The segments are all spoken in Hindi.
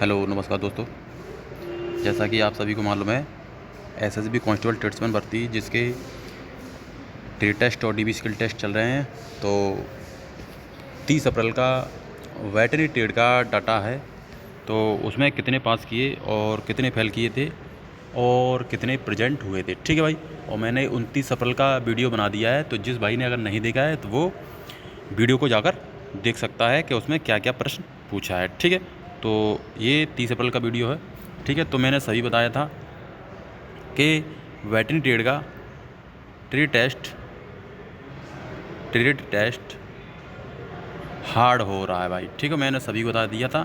हेलो नमस्कार दोस्तों। जैसा कि आप सभी को मालूम है, एसएसबी कांस्टेबल ट्रेड्समैन भर्ती जिसके ट्रेड टेस्ट और डीबी स्किल टेस्ट चल रहे हैं, तो 30 अप्रैल का वेटरनरी ट्रेड का डाटा है। तो उसमें कितने पास किए और कितने फेल किए थे और कितने प्रेजेंट हुए थे, ठीक है भाई। और मैंने 29 अप्रैल का वीडियो बना दिया है, तो जिस भाई ने अगर नहीं देखा है तो वो वीडियो को जाकर देख सकता है कि उसमें क्या क्या प्रश्न पूछा है, ठीक है। तो ये 30 अप्रैल का वीडियो है, ठीक है। तो मैंने सही बताया था कि वेटरनरी ट्रेड का ट्रेड टेस्ट हार्ड हो रहा है भाई, ठीक है। मैंने सभी को बता दिया था,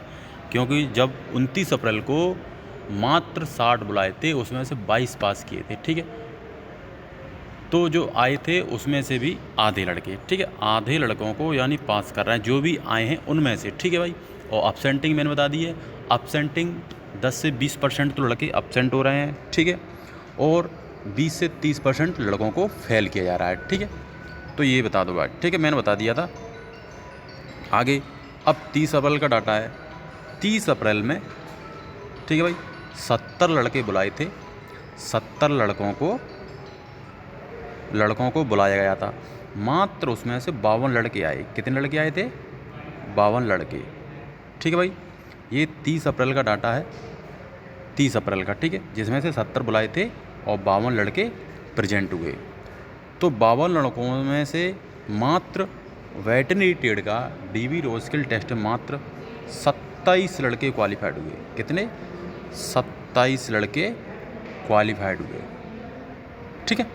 क्योंकि जब 29 अप्रैल को मात्र 60 बुलाए थे, उसमें से 22 पास किए थे, ठीक है। तो जो आए थे उसमें से भी आधे लड़के, ठीक है, आधे लड़कों को यानी पास कर रहे हैं जो भी आए हैं उनमें से, ठीक है भाई। और अपसेंटिंग मैंने बता दी है, अपसेंटिंग 10 से 20% तो लड़के अपसेंट हो रहे हैं, ठीक है। और 20 से 30% लड़कों को फेल किया जा रहा है, ठीक है। तो ये बता दो भाई, ठीक है, मैंने बता दिया था। आगे अब 30 अप्रैल का डाटा है। 30 अप्रैल में, ठीक है भाई, 70 लड़के बुलाए थे। 70 लड़कों को बुलाया गया था, मात्र उसमें से 52 लड़के आए। कितने लड़के आए थे? 52 लड़के, ठीक है भाई। ये 30 अप्रैल का डाटा है, 30 अप्रैल का, ठीक है, जिसमें से 70 बुलाए थे और 52 लड़के प्रेजेंट हुए। तो 52 लड़कों में से मात्र वेटरनरी ट्रेड का डीबी रो स्किल टेस्ट मात्र 27 लड़के क्वालिफाइड हुए। कितने? 27 लड़के क्वालिफाइड हुए, ठीक है।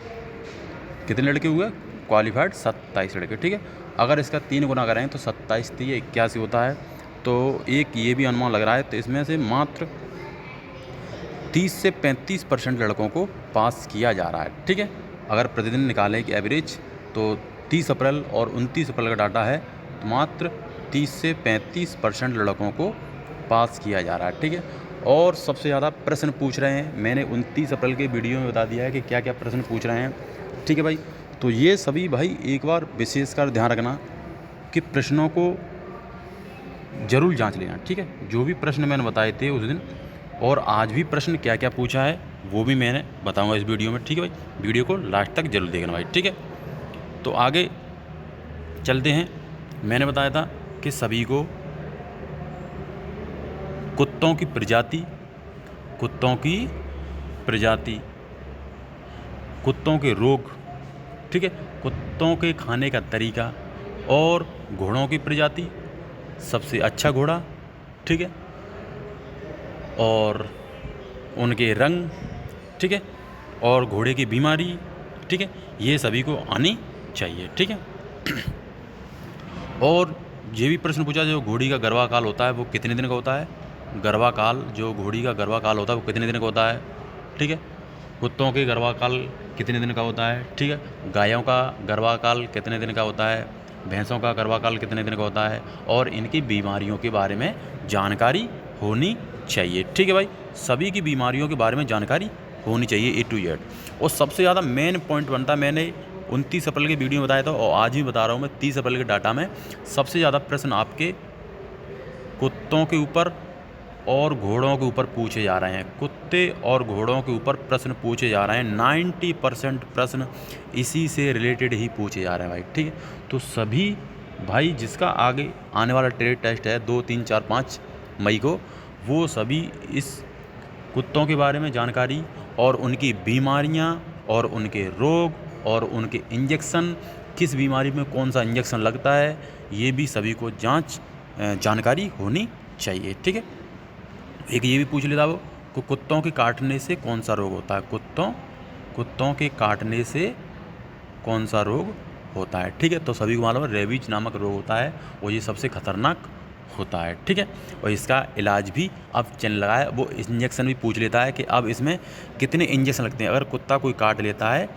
कितने लड़के हुए क्वालिफाइड? 27 लड़के, ठीक है। अगर इसका 3 गुना करें तो 27 3 81 होता है। तो एक ये भी अनुमान लग रहा है, तो इसमें से मात्र 30 से 35% लड़कों को पास किया जा रहा है, ठीक है। अगर प्रतिदिन निकालें कि एवरेज, तो 30 अप्रैल और 29 अप्रैल का डाटा है, तो मात्र 30 से 35% लड़कों को पास किया जा रहा है, ठीक है। और सबसे ज़्यादा प्रश्न पूछ रहे हैं, मैंने 29 अप्रैल के वीडियो में बता दिया है कि क्या क्या प्रश्न पूछ रहे हैं, ठीक है भाई। तो ये सभी भाई एक बार विशेषकर ध्यान रखना कि प्रश्नों को ज़रूर जांच लेना, ठीक है। जो भी प्रश्न मैंने बताए थे उस दिन और आज भी प्रश्न क्या क्या पूछा है वो भी मैंने बताऊंगा इस वीडियो में, ठीक है भाई। वीडियो को लास्ट तक जरूर देखना भाई, ठीक है। तो आगे चलते हैं। मैंने बताया था कि सभी को कुत्तों की प्रजाति, कुत्तों के रोग, ठीक है, कुत्तों के खाने का तरीका और घोड़ों की प्रजाति, सबसे अच्छा घोड़ा, ठीक है, और उनके रंग, ठीक है, और घोड़े की बीमारी, ठीक है, ये सभी को आनी चाहिए, ठीक है। और ये भी प्रश्न पूछा जो घोड़ी का गर्भाकाल होता है वो कितने दिन का होता है? गर्भाकाल, जो घोड़ी का गर्भाकाल होता है वो कितने दिन का होता है, ठीक है। कुत्तों के गर्भाकाल कितने दिन का होता है, ठीक है। गायों का गर्भाकाल कितने दिन का होता है, भैंसों का गर्भाकाल कितने दिन का होता है, और इनकी बीमारियों के बारे में जानकारी होनी चाहिए, ठीक है भाई। सभी की बीमारियों के बारे में जानकारी होनी चाहिए A to Z। और सबसे ज़्यादा मेन पॉइंट बनता है, मैंने 29 अप्रैल के वीडियो में बताया था और आज भी बता रहा हूँ मैं, 30 अप्रैल के डाटा में सबसे ज़्यादा प्रश्न आपके कुत्तों के ऊपर और घोड़ों के ऊपर पूछे जा रहे हैं। कुत्ते और घोड़ों के ऊपर प्रश्न पूछे जा रहे हैं। 90% प्रश्न इसी से रिलेटेड ही पूछे जा रहे हैं भाई, ठीक है। तो सभी भाई जिसका आगे आने वाला ट्रेड टेस्ट है 2 3 4 5 मई को, वो सभी इस कुत्तों के बारे में जानकारी और उनकी बीमारियां और उनके रोग और उनके इंजेक्शन, किस बीमारी में कौन सा इंजेक्शन लगता है, ये भी सभी को जानकारी होनी चाहिए, ठीक है। एक ये भी पूछ लेता वो कि कुत्तों के काटने से कौन सा रोग होता है? कुत्तों के काटने से कौन सा रोग होता है, ठीक है। तो सभी को मालूम है रेबीज नामक रोग होता है और ये सबसे खतरनाक होता है, ठीक है। और इसका इलाज भी अब चलने लगा है। वो इंजेक्शन भी पूछ लेता है कि अब इसमें कितने इंजेक्शन लगते हैं। अगर कुत्ता कोई काट लेता है,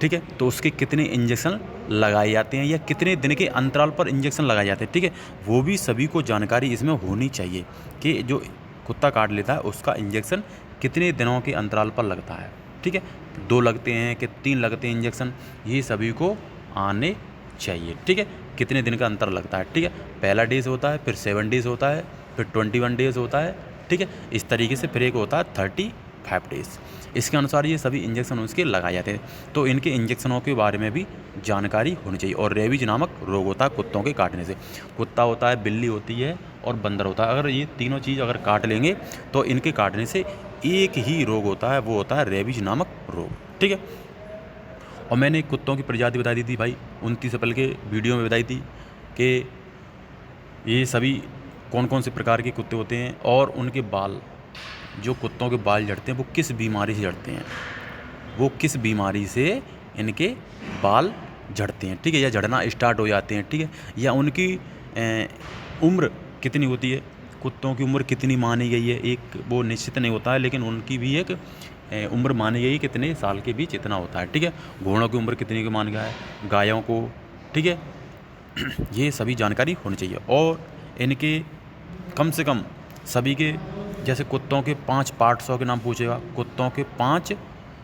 ठीक है, तो उसके कितने इंजेक्शन लगाए जाते हैं या कितने दिन के अंतराल पर इंजेक्शन लगाए जाते हैं, ठीक है। वो भी सभी को जानकारी इसमें होनी चाहिए कि जो कुत्ता काट लेता है उसका इंजेक्शन कितने दिनों के अंतराल पर लगता है, ठीक है। 2 लगते हैं कि 3 लगते हैं इंजेक्शन, ये सभी को आने चाहिए, ठीक है। कितने दिन का अंतर लगता है, ठीक है। पहला डेज होता है, फिर 7 डेज़ होता है, फिर 21 डेज़ होता है, ठीक है। इस तरीके से फिर एक होता है 35 डेज़। इसके अनुसार ये सभी इंजेक्शन उसके लगाए जाते हैं। तो इनके इंजेक्शनों के बारे में भी जानकारी होनी चाहिए। और रेबीज नामक रोग होता है कुत्तों के काटने से। कुत्ता होता है, बिल्ली होती है और बंदर होता है। अगर ये तीनों चीज़ अगर काट लेंगे तो इनके काटने से एक ही रोग होता है, वो होता है रेबीज नामक रोग, ठीक है। और मैंने कुत्तों की प्रजाति बता दी थी भाई 29 अप्रैल के वीडियो में बताई थी कि ये सभी कौन कौन से प्रकार के कुत्ते होते हैं और उनके बाल, जो कुत्तों के बाल झड़ते हैं वो किस बीमारी से झड़ते हैं, वो किस बीमारी से इनके बाल झड़ते हैं, ठीक है, या झड़ना स्टार्ट हो जाते हैं, ठीक है। या उनकी उम्र कितनी होती है, कुत्तों की उम्र कितनी मानी गई है, एक वो निश्चित नहीं होता है, लेकिन उनकी भी एक उम्र मानी गई, कितने साल के बीच इतना होता है, ठीक है। घोड़ों की उम्र कितनी की मान गया है, गायों को, ठीक है। ये सभी जानकारी होनी चाहिए। और इनके कम से कम सभी के, जैसे कुत्तों के 5 पार्ट्सों के नाम पूछेगा, कुत्तों के 5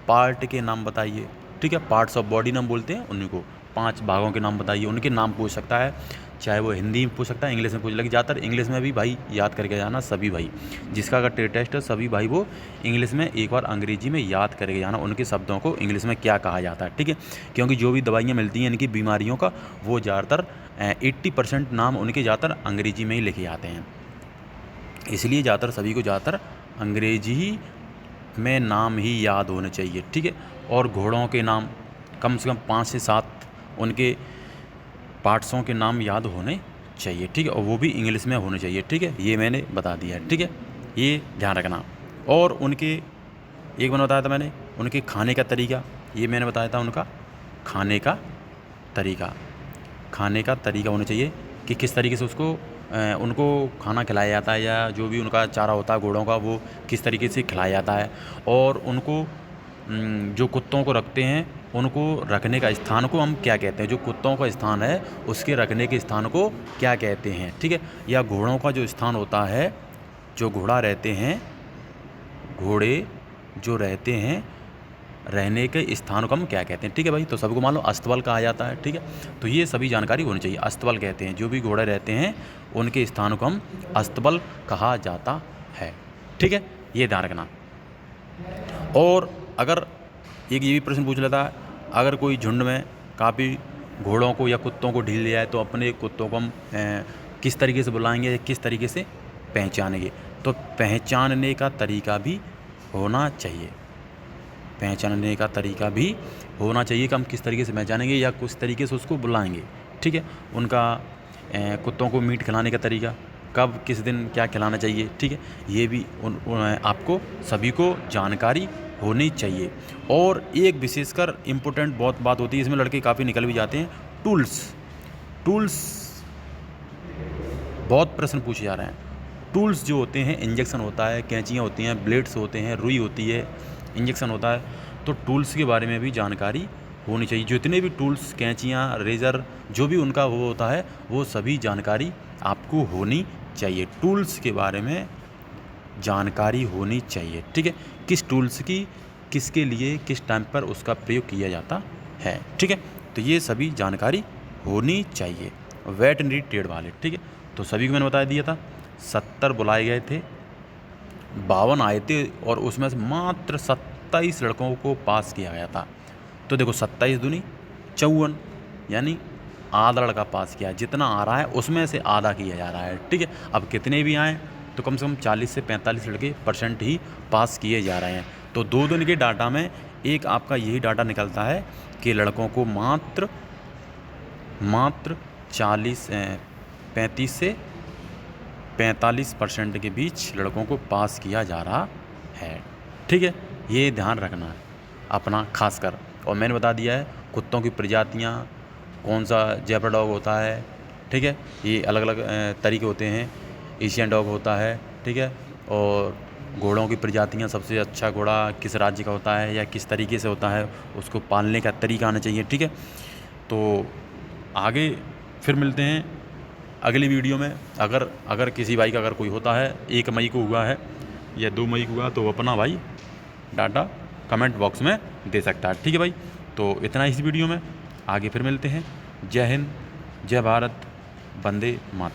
पार्ट के नाम बताइए, ठीक है। पार्ट्स ऑफ बॉडी नाम बोलते हैं उन्हीं को, 5 भागों के नाम बताइए, उनके नाम पूछ सकता है। चाहे वो हिंदी में पूछ सकता है, इंग्लिश में पूछ, लेकिन ज़्यादातर इंग्लिश में भी भाई याद करके जाना सभी भाई, जिसका अगर टेस्ट है सभी भाई वो इंग्लिश में एक बार अंग्रेजी में याद करके जाना उनके शब्दों को इंग्लिश में क्या कहा जाता है, ठीक है। क्योंकि जो भी दवाइयाँ मिलती हैं इनकी बीमारियों का, वो ज़्यादातर 80% नाम उनके ज़्यादातर अंग्रेजी में ही लिखे जाते हैं। इसलिए ज़्यादातर सभी को ज़्यादातर अंग्रेजी में नाम ही याद होने चाहिए, ठीक है। और घोड़ों के नाम कम से कम 5 से 7 उनके पार्ट्सों के नाम याद होने चाहिए, ठीक है। और वो भी इंग्लिश में होने चाहिए, ठीक है। ये मैंने बता दिया है, ठीक है, ये ध्यान रखना। और उनके एक मैंने बताया था, मैंने उनके खाने का तरीका, ये मैंने बताया था उनका खाने का तरीका होना चाहिए कि किस तरीके से उसको उनको खाना खिलाया जाता है, या जो भी उनका चारा होता है घोड़ों का वो किस तरीके से खिलाया जाता है। और उनको जो कुत्तों को रखते हैं उनको रखने का स्थान को हम क्या कहते हैं, जो कुत्तों का स्थान है उसके रखने के स्थान को क्या कहते हैं, ठीक है। या घोड़ों का जो स्थान होता है, जो घोड़ा रहते हैं, घोड़े जो रहते हैं रहने के स्थान को हम क्या कहते हैं, ठीक है भाई। तो सबको मान लो अस्तबल कहा जाता है, ठीक है। तो ये सभी जानकारी होनी चाहिए। अस्तबल कहते हैं, जो भी घोड़े रहते हैं उनके स्थान को हम अस्तबल कहा जाता है, ठीक है, ये ध्यान रखना। और अगर एक ये भी प्रश्न पूछ लेता है, अगर कोई झुंड में काफ़ी घोड़ों को या कुत्तों को ढील लिया है तो अपने कुत्तों को हम किस तरीके से बुलाएंगे या किस तरीके से पहचानेंगे। तो पहचानने का तरीका भी होना चाहिए, पहचानने का तरीका भी होना चाहिए कि हम किस तरीके से पहचानेंगे या किस तरीके से उसको बुलाएंगे, ठीक है। उनका कुत्तों को मीट खिलाने का तरीका, कब किस दिन क्या खिलाना चाहिए, ठीक है, ये भी आपको सभी को जानकारी होनी चाहिए। और एक विशेषकर इम्पोर्टेंट बहुत बात होती है, इसमें लड़के काफ़ी निकल भी जाते हैं, टूल्स बहुत प्रश्न पूछे जा रहे हैं। टूल्स जो होते हैं, इंजेक्शन होता है, कैंचियाँ होती हैं, ब्लेड्स होते हैं, रुई होती है, इंजेक्शन होता है, तो टूल्स के बारे में भी जानकारी होनी चाहिए। जितने भी टूल्स, कैंचियाँ, रेज़र, जो भी उनका वो होता है वो सभी जानकारी आपको होनी चाहिए। टूल्स के बारे में जानकारी होनी चाहिए, ठीक है। किस टूल्स की किसके लिए किस टाइम पर उसका प्रयोग किया जाता है, ठीक है। तो ये सभी जानकारी होनी चाहिए वेटरनरी ट्रेड वाले, ठीक है। तो सभी को मैंने बता दिया था। 70 बुलाए गए थे, 52 आए थे और उसमें से मात्र 27 लड़कों को पास किया गया था। तो देखो 27 दूनी 54, यानी आधा लड़का पास किया, जितना आ रहा है उसमें से आधा किया जा रहा है, ठीक है। अब कितने भी आए तो कम से कम 40 से 45 लड़के % ही पास किए जा रहे हैं। तो 2 दिन के डाटा में एक आपका यही डाटा निकलता है कि लड़कों को मात्र 35 से 45% के बीच लड़कों को पास किया जा रहा है, ठीक है। ये ध्यान रखना है अपना खासकर। और मैंने बता दिया है कुत्तों की प्रजातियाँ, कौन सा जैपर डॉग होता है, ठीक है, ये अलग अलग तरीके होते हैं, एशियन डॉग होता है, ठीक है। और घोड़ों की प्रजातियाँ, सबसे अच्छा घोड़ा किस राज्य का होता है या किस तरीके से होता है, उसको पालने का तरीका आना चाहिए, ठीक है। तो आगे फिर मिलते हैं अगली वीडियो में। अगर किसी भाई का अगर कोई होता है 1 मई को हुआ है या 2 मई को हुआ तो अपना भाई डाटा कमेंट बॉक्स में दे सकता है, ठीक है भाई। तो इतना इस वीडियो में, आगे फिर मिलते हैं। जय हिंद, जय भारत, वंदे मातरम।